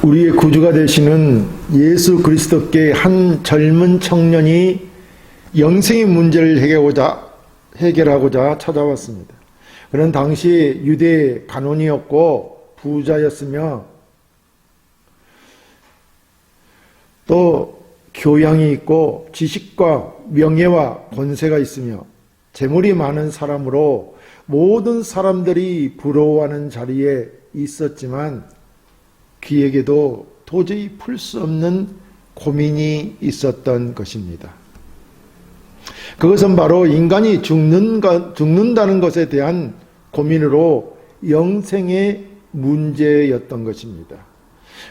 우리의 구주가 되시는 예수 그리스도께 한 젊은 청년이 영생의 문제를 해결하고자 찾아왔습니다. 그는 당시 유대 간원이었고 부자였으며 또 교양이 있고 지식과 명예와 권세가 있으며 재물이 많은 사람으로 모든 사람들이 부러워하는 자리에 있었지만 그에게도 도저히 풀 수 없는 고민이 있었던 것입니다. 그것은 바로 인간이 죽는다는 것에 대한 고민으로 영생의 문제였던 것입니다.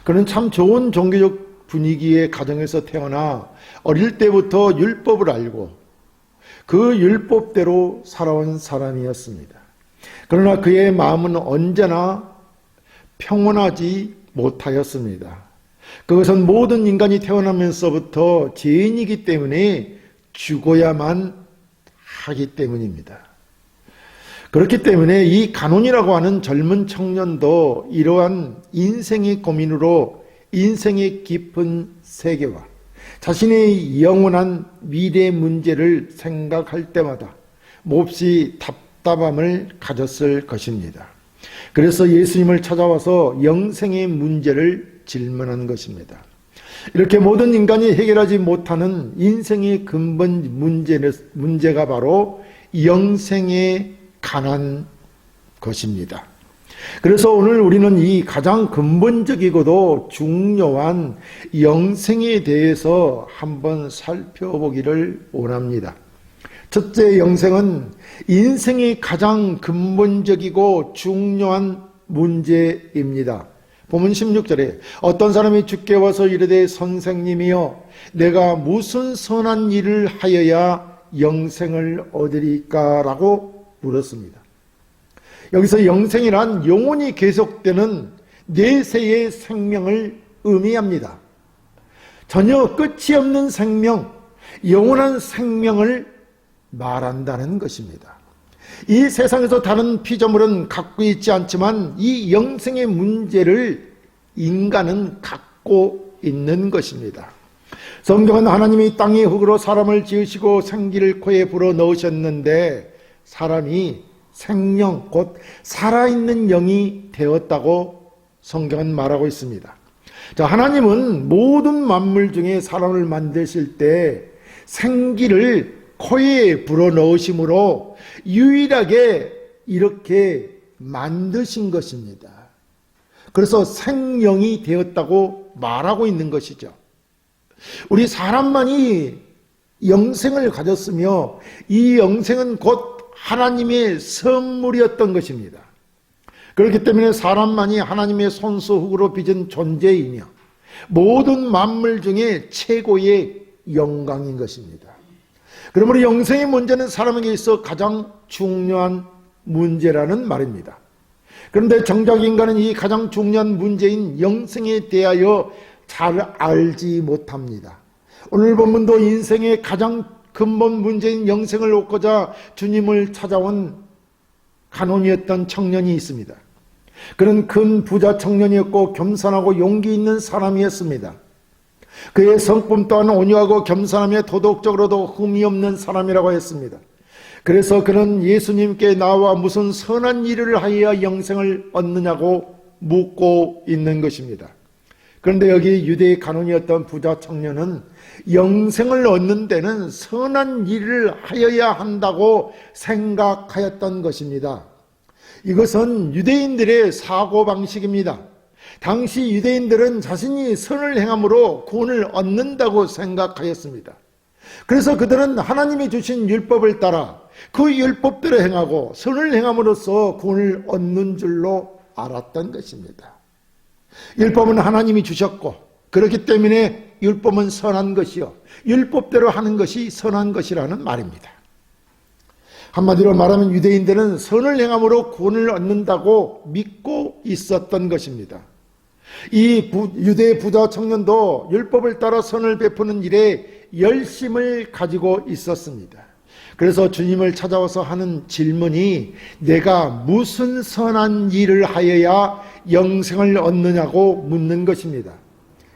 그는 참 좋은 종교적 분위기의 가정에서 태어나 어릴 때부터 율법을 알고 그 율법대로 살아온 사람이었습니다. 그러나 그의 마음은 언제나 평온하지 못하였습니다. 그것은 모든 인간이 태어나면서부터 죄인이기 때문에 죽어야만 하기 때문입니다. 그렇기 때문에 이 간혼이라고 하는 젊은 청년도 이러한 인생의 고민으로 인생의 깊은 세계와 자신의 영원한 미래 문제를 생각할 때마다 몹시 답답함을 가졌을 것입니다. 그래서 예수님을 찾아와서 영생의 문제를 질문한 것입니다. 이렇게 모든 인간이 해결하지 못하는 인생의 근본 문제가 바로 영생에 관한 것입니다. 그래서 오늘 우리는 이 가장 근본적이고도 중요한 영생에 대해서 한번 살펴보기를 원합니다. 첫째, 영생은 인생의 가장 근본적이고 중요한 문제입니다. 본문 16절에 어떤 사람이 주께 와서 이르되 선생님이여 내가 무슨 선한 일을 하여야 영생을 얻으리까? 라고 물었습니다. 여기서 영생이란 영원히 계속되는 내세의 생명을 의미합니다. 전혀 끝이 없는 생명, 영원한 생명을 말한다는 것입니다. 이 세상에서 다른 피조물은 갖고 있지 않지만 이 영생의 문제를 인간은 갖고 있는 것입니다. 성경은 하나님이 땅의 흙으로 사람을 지으시고 생기를 코에 불어넣으셨는데 사람이 생명, 곧 살아있는 영이 되었다고 성경은 말하고 있습니다. 자, 하나님은 모든 만물 중에 사람을 만드실 때 생기를 코에 불어넣으심으로 유일하게 이렇게 만드신 것입니다. 그래서 생명이 되었다고 말하고 있는 것이죠. 우리 사람만이 영생을 가졌으며 이 영생은 곧 하나님의 선물이었던 것입니다. 그렇기 때문에 사람만이 하나님의 손수흙으로 빚은 존재이며 모든 만물 중에 최고의 영광인 것입니다. 그러므로 영생의 문제는 사람에게 있어 가장 중요한 문제라는 말입니다. 그런데 정작 인간은 이 가장 중요한 문제인 영생에 대하여 잘 알지 못합니다. 오늘 본문도 인생의 가장 근본 문제인 영생을 얻고자 주님을 찾아온 간혼이었던 청년이 있습니다. 그는 큰 부자 청년이었고 겸손하고 용기 있는 사람이었습니다. 그의 성품 또한 온유하고 겸손하며 도덕적으로도 흠이 없는 사람이라고 했습니다. 그래서 그는 예수님께 나와 무슨 선한 일을 하여야 영생을 얻느냐고 묻고 있는 것입니다. 그런데 여기 유대의 간원이었던 부자 청년은 영생을 얻는 데는 선한 일을 하여야 한다고 생각하였던 것입니다. 이것은 유대인들의 사고방식입니다. 당시 유대인들은 자신이 선을 행함으로 구원을 얻는다고 생각하였습니다. 그래서 그들은 하나님이 주신 율법을 따라 그 율법대로 행하고 선을 행함으로써 구원을 얻는 줄로 알았던 것입니다. 율법은 하나님이 주셨고 그렇기 때문에 율법은 선한 것이요 율법대로 하는 것이 선한 것이라는 말입니다. 한마디로 말하면 유대인들은 선을 행함으로 구원을 얻는다고 믿고 있었던 것입니다. 이 유대 부자 청년도 율법을 따라 선을 베푸는 일에 열심을 가지고 있었습니다. 그래서 주님을 찾아와서 하는 질문이 내가 무슨 선한 일을 하여야 영생을 얻느냐고 묻는 것입니다.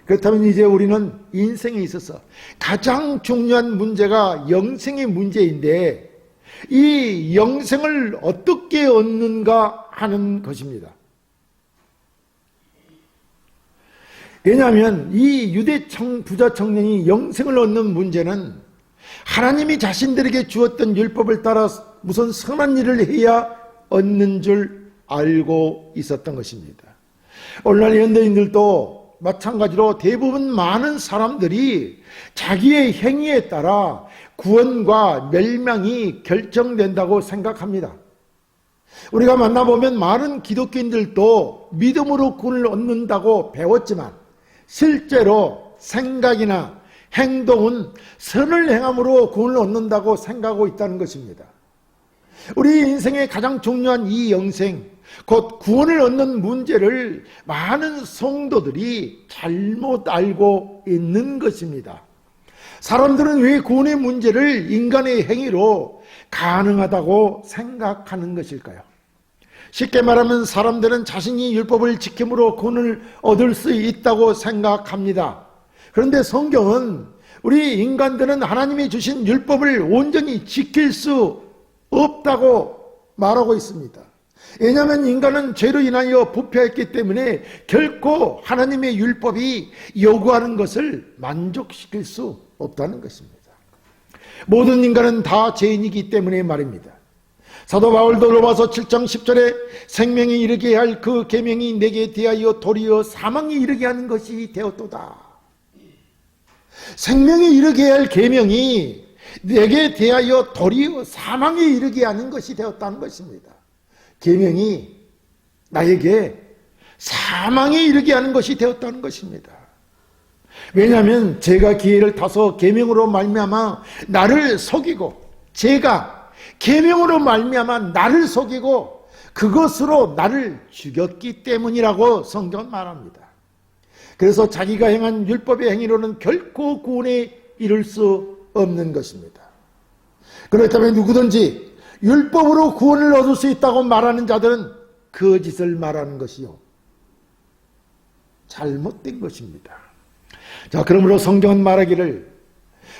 그렇다면 이제 우리는 인생에 있어서 가장 중요한 문제가 영생의 문제인데 이 영생을 어떻게 얻는가 하는 것입니다. 왜냐하면 이 유대 부자 청년이 영생을 얻는 문제는 하나님이 자신들에게 주었던 율법을 따라 무슨 선한 일을 해야 얻는 줄 알고 있었던 것입니다. 오늘날 현대인들도 마찬가지로 대부분 많은 사람들이 자기의 행위에 따라 구원과 멸망이 결정된다고 생각합니다. 우리가 만나보면 많은 기독교인들도 믿음으로 구원을 얻는다고 배웠지만 실제로 생각이나 행동은 선을 행함으로 구원을 얻는다고 생각하고 있다는 것입니다. 우리 인생의 가장 중요한 이 영생, 곧 구원을 얻는 문제를 많은 성도들이 잘못 알고 있는 것입니다. 사람들은 왜 구원의 문제를 인간의 행위로 가능하다고 생각하는 것일까요? 쉽게 말하면 사람들은 자신이 율법을 지킴으로 구원을 얻을 수 있다고 생각합니다. 그런데 성경은 우리 인간들은 하나님이 주신 율법을 온전히 지킬 수 없다고 말하고 있습니다. 왜냐하면 인간은 죄로 인하여 부패했기 때문에 결코 하나님의 율법이 요구하는 것을 만족시킬 수 없다는 것입니다. 모든 인간은 다 죄인이기 때문에 말입니다. 사도 바울도 로마서 7장 10절에 생명이 이르게 할 그 계명이 내게 대하여 도리어 사망에 이르게 하는 것이 되었도다. 생명이 이르게 할 계명이 내게 대하여 도리어 사망에 이르게 하는 것이 되었다는 것입니다. 계명이 나에게 사망에 이르게 하는 것이 되었다는 것입니다. 왜냐하면 제가 기회를 타서 계명으로 말미암아 나를 속이고 제가 계명으로 말미암아 나를 속이고 그것으로 나를 죽였기 때문이라고 성경은 말합니다. 그래서 자기가 행한 율법의 행위로는 결코 구원에 이를 수 없는 것입니다. 그렇다면 누구든지 율법으로 구원을 얻을 수 있다고 말하는 자들은 거짓을 말하는 것이요 잘못된 것입니다. 자, 그러므로 성경은 말하기를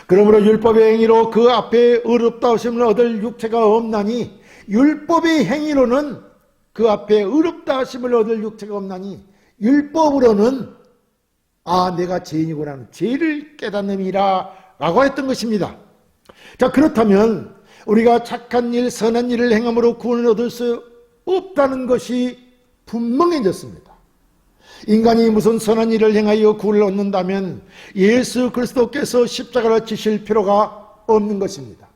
그러므로 율법의 행위로 그 앞에 의롭다하심을 얻을 육체가 없나니 율법의 행위로는 그 앞에 의롭다하심을 얻을 육체가 없나니 율법으로는 내가 죄인이구나 하는 죄를 깨닫음이라 라고 했던 것입니다. 자, 그렇다면 우리가 착한 일, 선한 일을 행함으로 구원을 얻을 수 없다는 것이 분명해졌습니다. 인간이 무슨 선한 일을 행하여 구원을 얻는다면 예수 그리스도께서 십자가를 지실 필요가 없는 것입니다.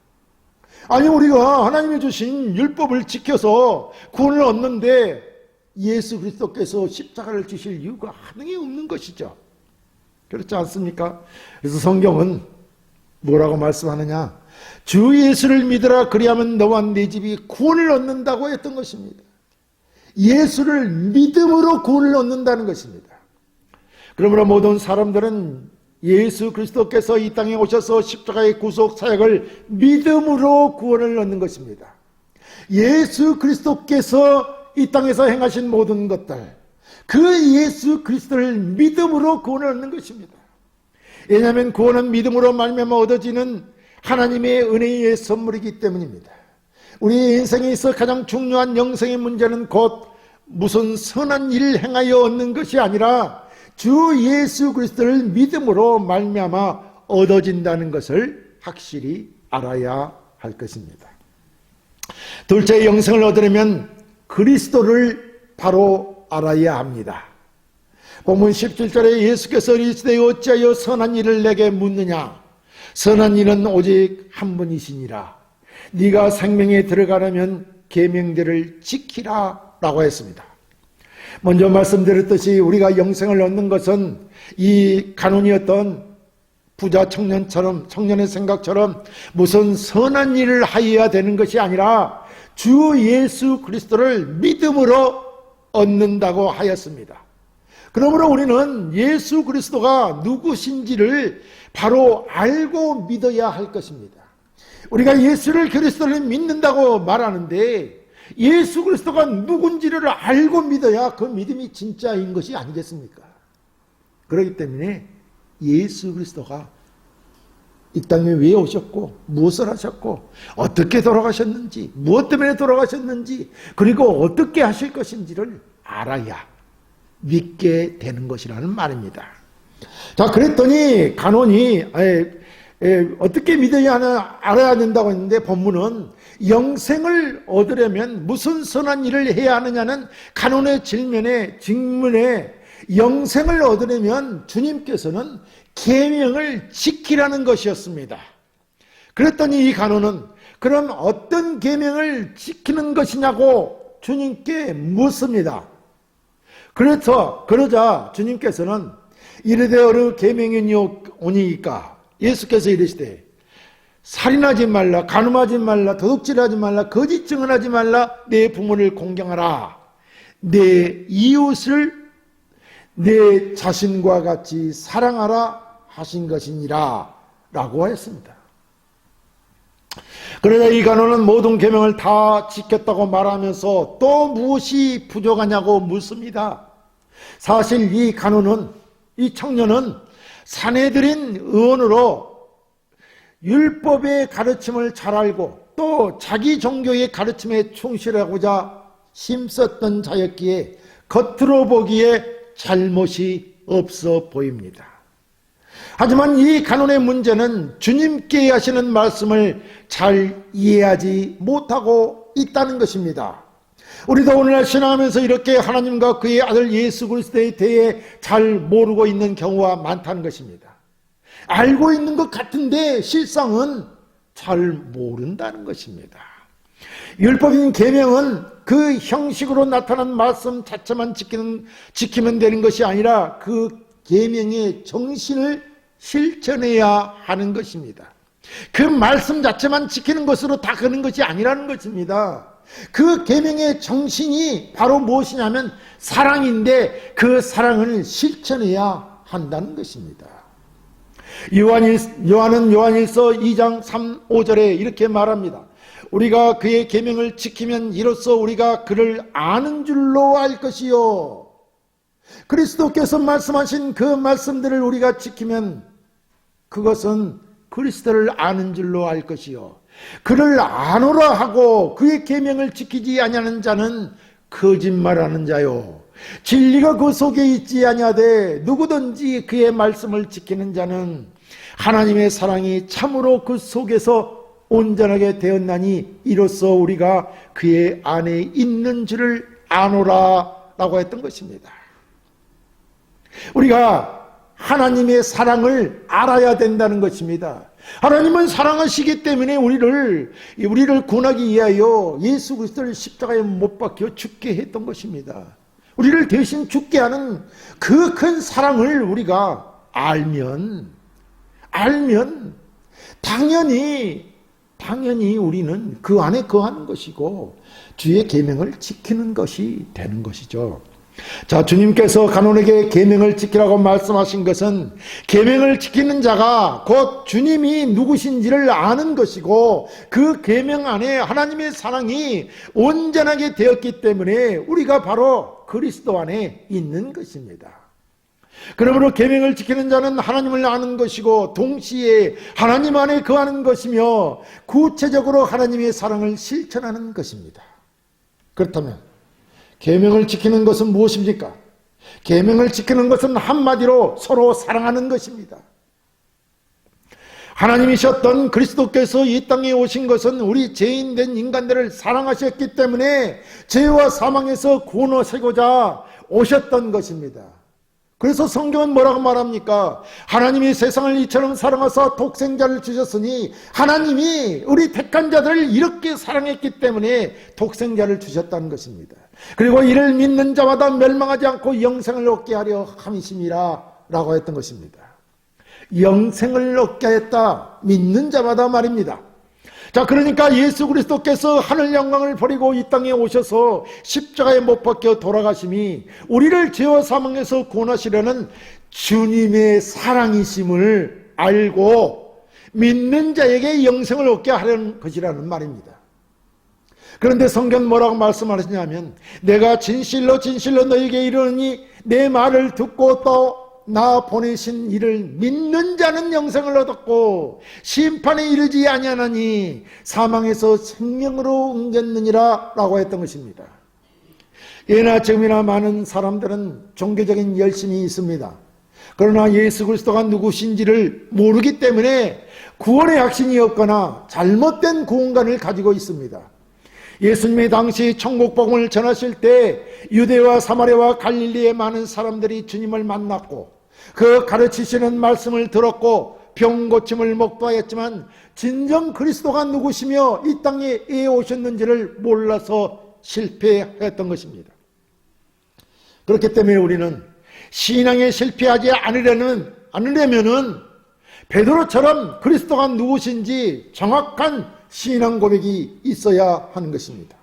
아니, 우리가 하나님이 주신 율법을 지켜서 구원을 얻는데 예수 그리스도께서 십자가를 지실 이유가 하등이 없는 것이죠. 그렇지 않습니까? 그래서 성경은 뭐라고 말씀하느냐? 주 예수를 믿으라 그리하면 너와 네 집이 구원을 얻는다고 했던 것입니다. 예수를 믿음으로 구원을 얻는다는 것입니다. 그러므로 모든 사람들은 예수 그리스도께서 이 땅에 오셔서 십자가의 구속 사역을 믿음으로 구원을 얻는 것입니다. 예수 그리스도께서 이 땅에서 행하신 모든 것들, 그 예수 그리스도를 믿음으로 구원을 얻는 것입니다. 왜냐하면 구원은 믿음으로 말미암아 얻어지는 하나님의 은혜의 선물이기 때문입니다. 우리 인생에 있어 가장 중요한 영생의 문제는 곧 무슨 선한 일을 행하여 얻는 것이 아니라 주 예수 그리스도를 믿음으로 말미암아 얻어진다는 것을 확실히 알아야 할 것입니다. 둘째, 영생을 얻으려면 그리스도를 바로 알아야 합니다. 본문 17절에 예수께서 이르시되 어찌하여 선한 일을 내게 묻느냐? 선한 일은 오직 한 분이시니라. 네가 생명에 들어가려면 계명들을 지키라 라고 했습니다. 먼저 말씀드렸듯이 우리가 영생을 얻는 것은 이 가론이었던 부자 청년의 생각처럼 무슨 선한 일을 하여야 되는 것이 아니라 주 예수 그리스도를 믿음으로 얻는다고 하였습니다. 그러므로 우리는 예수 그리스도가 누구신지를 바로 알고 믿어야 할 것입니다. 우리가 예수를 그리스도를 믿는다고 말하는데 예수 그리스도가 누군지를 알고 믿어야 그 믿음이 진짜인 것이 아니겠습니까? 그렇기 때문에 예수 그리스도가 이 땅에 왜 오셨고 무엇을 하셨고 어떻게 돌아가셨는지 무엇 때문에 돌아가셨는지 그리고 어떻게 하실 것인지를 알아야 믿게 되는 것이라는 말입니다. 자, 그랬더니 간원이 어떻게 믿어야 하나 알아야 된다고 했는데 본문은 영생을 얻으려면 무슨 선한 일을 해야 하느냐는 간원의 질문에 영생을 얻으려면 주님께서는 계명을 지키라는 것이었습니다. 그랬더니 이 간원은 그럼 어떤 계명을 지키는 것이냐고 주님께 묻습니다. 그러자 주님께서는 이르되 어느 계명이 오니이까 예수께서 이르시되 살인하지 말라, 간음하지 말라, 도둑질하지 말라, 거짓 증언하지 말라, 내 부모를 공경하라, 내 이웃을 내 자신과 같이 사랑하라 하신 것이니라 라고 했습니다. 그러자 이 간원은 모든 계명을 다 지켰다고 말하면서 또 무엇이 부족하냐고 묻습니다. 사실 이 간원은, 이 청년은 사내들인 의원으로 율법의 가르침을 잘 알고 또 자기 종교의 가르침에 충실하고자 힘썼던 자였기에 겉으로 보기에 잘못이 없어 보입니다. 하지만 이 간원의 문제는 주님께 하시는 말씀을 잘 이해하지 못하고 있다는 것입니다. 우리도 오늘날 신앙하면서 이렇게 하나님과 그의 아들 예수 그리스도에 대해 잘 모르고 있는 경우가 많다는 것입니다. 알고 있는 것 같은데 실상은 잘 모른다는 것입니다. 율법인 계명은 그 형식으로 나타난 말씀 자체만 지키면 되는 것이 아니라 그 계명의 정신을 실천해야 하는 것입니다. 그 말씀 자체만 지키는 것으로 다 그런 것이 아니라는 것입니다. 그 계명의 정신이 바로 무엇이냐면 사랑인데 그 사랑을 실천해야 한다는 것입니다. 요한은 요한일서 2장 3, 5절에 이렇게 말합니다. 우리가 그의 계명을 지키면 이로써 우리가 그를 아는 줄로 알 것이요. 그리스도께서 말씀하신 그 말씀들을 우리가 지키면 그것은 그리스도를 아는 줄로 알 것이요. 그를 아노라 하고 그의 계명을 지키지 아니하는 자는 거짓말하는 자요. 진리가 그 속에 있지 아니하되 누구든지 그의 말씀을 지키는 자는 하나님의 사랑이 참으로 그 속에서 온전하게 되었나니 이로써 우리가 그의 안에 있는 줄을 아노라 라고 했던 것입니다. 우리가 하나님의 사랑을 알아야 된다는 것입니다. 하나님은 사랑하시기 때문에 우리를 구원하기 위하여 예수 그리스도를 십자가에 못 박혀 죽게 했던 것입니다. 우리를 대신 죽게 하는 그 큰 사랑을 우리가 알면 당연히 우리는 그 안에 거하는 것이고 주의 계명을 지키는 것이 되는 것이죠. 자, 주님께서 간원에게 계명을 지키라고 말씀하신 것은 계명을 지키는 자가 곧 주님이 누구신지를 아는 것이고 그 계명 안에 하나님의 사랑이 온전하게 되었기 때문에 우리가 바로 그리스도 안에 있는 것입니다. 그러므로 계명을 지키는 자는 하나님을 아는 것이고 동시에 하나님 안에 거하는 것이며 구체적으로 하나님의 사랑을 실천하는 것입니다. 그렇다면 계명을 지키는 것은 무엇입니까? 계명을 지키는 것은 한마디로 서로 사랑하는 것입니다. 하나님이셨던 그리스도께서 이 땅에 오신 것은 우리 죄인된 인간들을 사랑하셨기 때문에 죄와 사망에서 구원하시고자 오셨던 것입니다. 그래서 성경은 뭐라고 말합니까? 하나님이 세상을 이처럼 사랑하사 독생자를 주셨으니 하나님이 우리 택한 자들을 이렇게 사랑했기 때문에 독생자를 주셨다는 것입니다. 그리고 이를 믿는 자마다 멸망하지 않고 영생을 얻게 하려 함이심이라 라고 했던 것입니다. 영생을 얻게 했다. 믿는 자마다 말입니다. 자, 그러니까 예수 그리스도께서 하늘 영광을 버리고 이 땅에 오셔서 십자가에 못 박혀 돌아가심이 우리를 죄와 사망에서 구원하시려는 주님의 사랑이심을 알고 믿는 자에게 영생을 얻게 하려는 것이라는 말입니다. 그런데 성경 뭐라고 말씀하시냐면 내가 진실로 진실로 너에게 이르노니 내 말을 듣고 또 나 보내신 이를 믿는 자는 영생을 얻었고 심판에 이르지 아니하나니 사망에서 생명으로 옮겼느니라 라고 했던 것입니다. 예나 지금이나 많은 사람들은 종교적인 열심이 있습니다. 그러나 예수 그리스도가 누구신지를 모르기 때문에 구원의 확신이 없거나 잘못된 구원관을 가지고 있습니다. 예수님이 당시 천국복음을 전하실 때 유대와 사마리아와 갈릴리의 많은 사람들이 주님을 만났고 그 가르치시는 말씀을 들었고 병 고침을 목도하였지만 진정 그리스도가 누구시며 이 땅에 왜 오셨는지를 몰라서 실패했던 것입니다. 그렇기 때문에 우리는 신앙에 실패하지 않으려면은 베드로처럼 그리스도가 누구신지 정확한 신앙 고백이 있어야 하는 것입니다.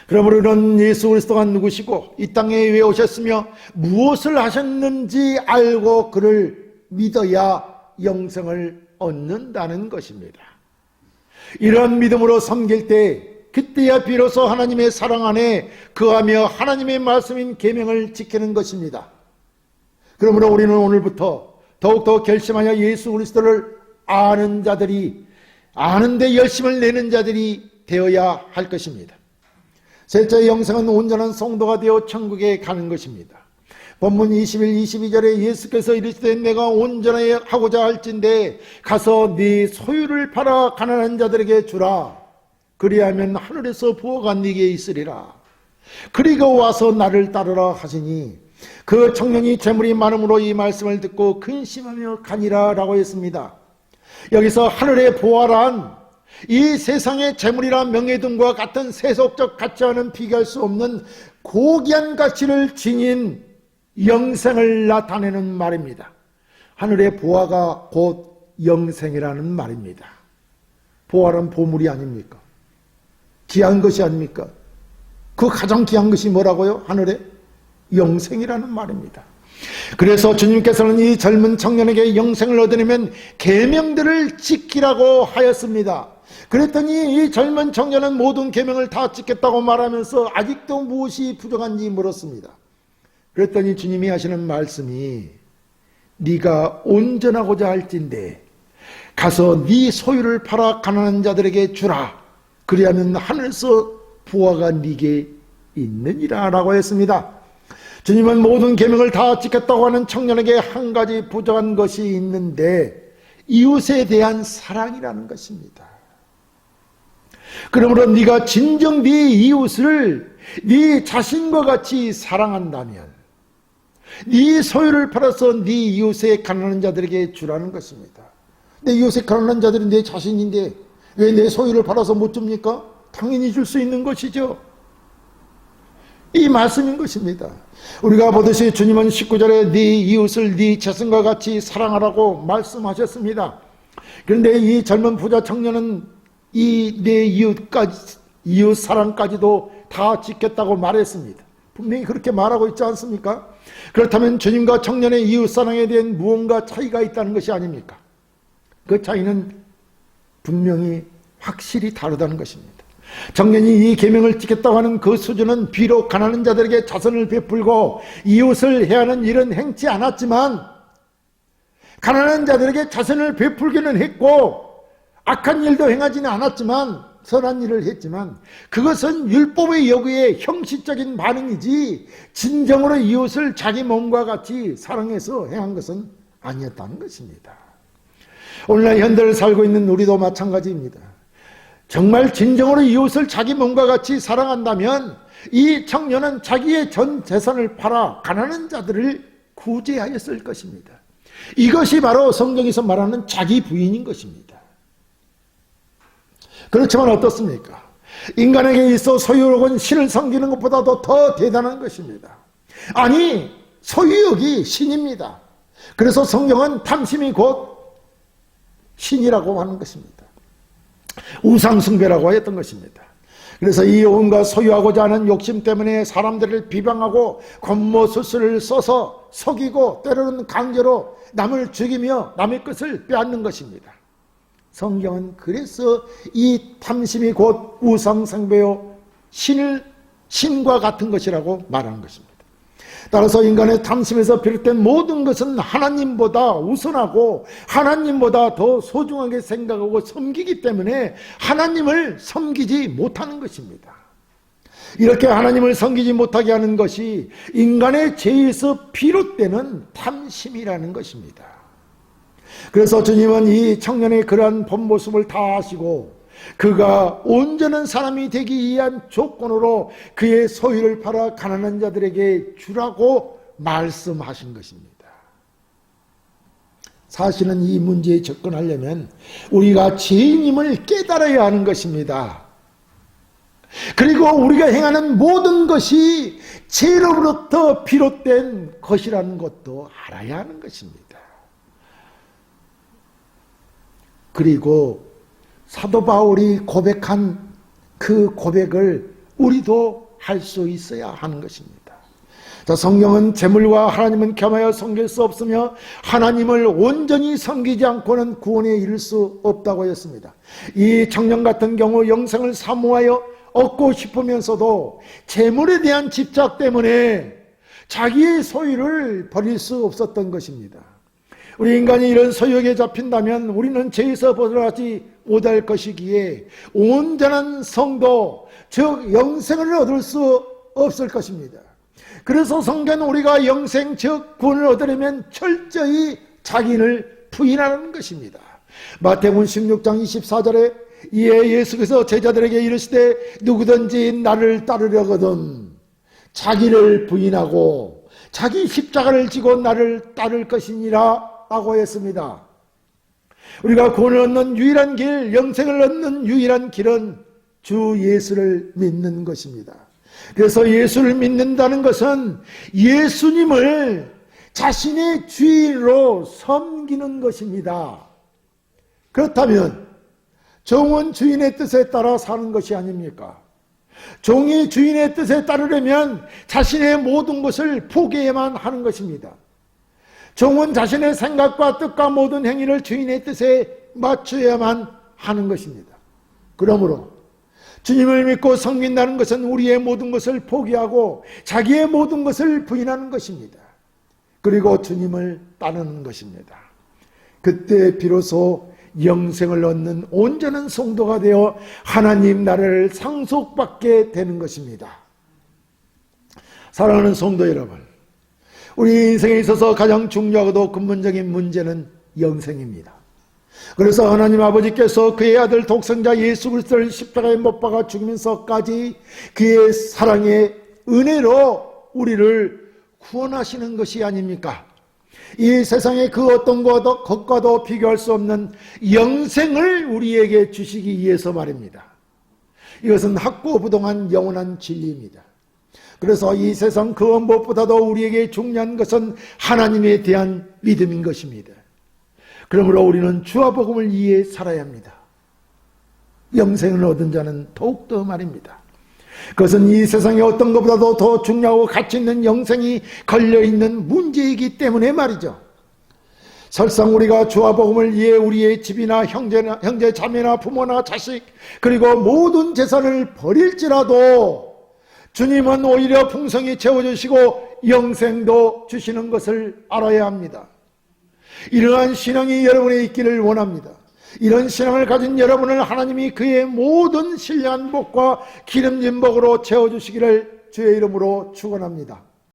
그러므로 우리는 예수 그리스도가 누구시고 이 땅에 왜 오셨으며 무엇을 하셨는지 알고 그를 믿어야 영생을 얻는다는 것입니다. 이런 믿음으로 섬길 때 그때야 비로소 하나님의 사랑 안에 거하며 하나님의 말씀인 계명을 지키는 것입니다. 그러므로 우리는 오늘부터 더욱더 결심하여 예수 그리스도를 아는 자들이, 아는데 열심을 내는 자들이 되어야 할 것입니다. 셋째, 영생은 온전한 성도가 되어 천국에 가는 것입니다. 본문 21, 22절에 예수께서 이르시되 내가 온전하고자 할진대 가서 네 소유를 팔아 가난한 자들에게 주라. 그리하면 하늘에서 부어가 네게 있으리라. 그리고 와서 나를 따르라 하시니 그 청년이 재물이 많음으로 이 말씀을 듣고 근심하며 가니라 라고 했습니다. 여기서 하늘의 부활한 이 세상의 재물이나 명예 등과 같은 세속적 가치와는 비교할 수 없는 고귀한 가치를 지닌 영생을 나타내는 말입니다. 하늘의 보화가 곧 영생이라는 말입니다. 보화는 보물이 아닙니까? 귀한 것이 아닙니까? 그 가장 귀한 것이 뭐라고요? 하늘의 영생이라는 말입니다. 그래서 주님께서는 이 젊은 청년에게 영생을 얻으려면 계명들을 지키라고 하였습니다. 그랬더니 이 젊은 청년은 모든 계명을 다 지켰다고 말하면서 아직도 무엇이 부족한지 물었습니다. 그랬더니 주님이 하시는 말씀이 네가 온전하고자 할진대 가서 네 소유를 팔아 가난한 자들에게 주라. 그리하면 하늘에서 부화가 네게 있느니라 라고 했습니다. 주님은 모든 계명을 다 지켰다고 하는 청년에게 한 가지 부족한 것이 있는데 이웃에 대한 사랑이라는 것입니다. 그러므로 네가 진정 네 이웃을 네 자신과 같이 사랑한다면 네 소유를 팔아서 네 이웃의 가난한 자들에게 주라는 것입니다. 내 이웃의 가난한 자들이 내 자신인데 왜 내 소유를 팔아서 못 줍니까? 당연히 줄 수 있는 것이죠. 이 말씀인 것입니다. 우리가 보듯이 주님은 19절에 네 이웃을 네 자신과 같이 사랑하라고 말씀하셨습니다. 그런데 이 젊은 부자 청년은 이 내 이웃 사랑까지도 다 지켰다고 말했습니다. 분명히 그렇게 말하고 있지 않습니까? 그렇다면 주님과 청년의 이웃 사랑에 대한 무언가 차이가 있다는 것이 아닙니까? 그 차이는 분명히 확실히 다르다는 것입니다. 청년이 이 계명을 지켰다고 하는 그 수준은 비록 가난한 자들에게 자선을 베풀고 이웃을 해하는 일은 행치 않았지만 가난한 자들에게 자선을 베풀기는 했고 악한 일도 행하지는 않았지만 선한 일을 했지만 그것은 율법의 요구의 형식적인 반응이지 진정으로 이웃을 자기 몸과 같이 사랑해서 행한 것은 아니었다는 것입니다. 오늘날 현대를 살고 있는 우리도 마찬가지입니다. 정말 진정으로 이웃을 자기 몸과 같이 사랑한다면 이 청년은 자기의 전 재산을 팔아 가난한 자들을 구제하였을 것입니다. 이것이 바로 성경에서 말하는 자기 부인인 것입니다. 그렇지만 어떻습니까? 인간에게 있어 소유욕은 신을 섬기는 것보다도 더 대단한 것입니다. 아니, 소유욕이 신입니다. 그래서 성경은 탐심이 곧 신이라고 하는 것입니다. 우상숭배라고 했던 것입니다. 그래서 이 온갖 소유하고자 하는 욕심 때문에 사람들을 비방하고 권모술수를 써서 속이고 때로는 강제로 남을 죽이며 남의 것을 빼앗는 것입니다. 성경은 그래서 이 탐심이 곧 우상숭배요 신과 같은 것이라고 말하는 것입니다. 따라서 인간의 탐심에서 비롯된 모든 것은 하나님보다 우선하고 하나님보다 더 소중하게 생각하고 섬기기 때문에 하나님을 섬기지 못하는 것입니다. 이렇게 하나님을 섬기지 못하게 하는 것이 인간의 죄에서 비롯되는 탐심이라는 것입니다. 그래서 주님은 이 청년의 그러한 본 모습을 다 아시고 그가 온전한 사람이 되기 위한 조건으로 그의 소유를 팔아 가난한 자들에게 주라고 말씀하신 것입니다. 사실은 이 문제에 접근하려면 우리가 죄인임을 깨달아야 하는 것입니다. 그리고 우리가 행하는 모든 것이 죄로부터 비롯된 것이라는 것도 알아야 하는 것입니다. 그리고 사도 바울이 고백한 그 고백을 우리도 할 수 있어야 하는 것입니다. 자, 성경은 재물과 하나님은 겸하여 섬길 수 없으며 하나님을 온전히 섬기지 않고는 구원에 이를 수 없다고 했습니다. 이 청년 같은 경우 영생을 사모하여 얻고 싶으면서도 재물에 대한 집착 때문에 자기의 소유를 버릴 수 없었던 것입니다. 우리 인간이 이런 소유에 잡힌다면 우리는 죄에서 벗어나지 못할 것이기에 온전한 성도, 즉 영생을 얻을 수 없을 것입니다. 그래서 성경은 우리가 영생, 즉 구원을 얻으려면 철저히 자기를 부인하는 것입니다. 마태복음 16장 24절에 이에 예수께서 제자들에게 이르시되 누구든지 나를 따르려거든 자기를 부인하고 자기 십자가를 지고 나를 따를 것이니라 라고 했습니다. 우리가 구원을 얻는 유일한 길, 영생을 얻는 유일한 길은 주 예수를 믿는 것입니다. 그래서 예수를 믿는다는 것은 예수님을 자신의 주인으로 섬기는 것입니다. 그렇다면 종은 주인의 뜻에 따라 사는 것이 아닙니까? 종이 주인의 뜻에 따르려면 자신의 모든 것을 포기해야만 하는 것입니다. 종은 자신의 생각과 뜻과 모든 행위를 주인의 뜻에 맞춰야만 하는 것입니다. 그러므로 주님을 믿고 섬긴다는 것은 우리의 모든 것을 포기하고 자기의 모든 것을 부인하는 것입니다. 그리고 주님을 따르는 것입니다. 그때 비로소 영생을 얻는 온전한 성도가 되어 하나님 나라를 상속받게 되는 것입니다. 사랑하는 성도 여러분, 우리 인생에 있어서 가장 중요하고도 근본적인 문제는 영생입니다. 그래서 하나님 아버지께서 그의 아들 독생자 예수 그리스도를 십자가에 못 박아 죽이면서까지 그의 사랑의 은혜로 우리를 구원하시는 것이 아닙니까? 이 세상의 그 어떤 것과도 비교할 수 없는 영생을 우리에게 주시기 위해서 말입니다. 이것은 학구부동한 영원한 진리입니다. 그래서 이 세상 그 무엇보다도 우리에게 중요한 것은 하나님에 대한 믿음인 것입니다. 그러므로 우리는 주와 복음을 이해 살아야 합니다. 영생을 얻은 자는 더욱더 말입니다. 그것은 이 세상의 어떤 것보다도 더 중요하고 가치 있는 영생이 걸려있는 문제이기 때문에 말이죠. 설상 우리가 주와 복음을 이해 우리의 집이나 형제 자매나 부모나 자식 그리고 모든 재산을 버릴지라도 주님은 오히려 풍성히 채워주시고 영생도 주시는 것을 알아야 합니다. 이러한 신앙이 여러분에 있기를 원합니다. 이런 신앙을 가진 여러분을 하나님이 그의 모든 신령한 복과 기름진 복으로 채워주시기를 주의 이름으로 축원합니다.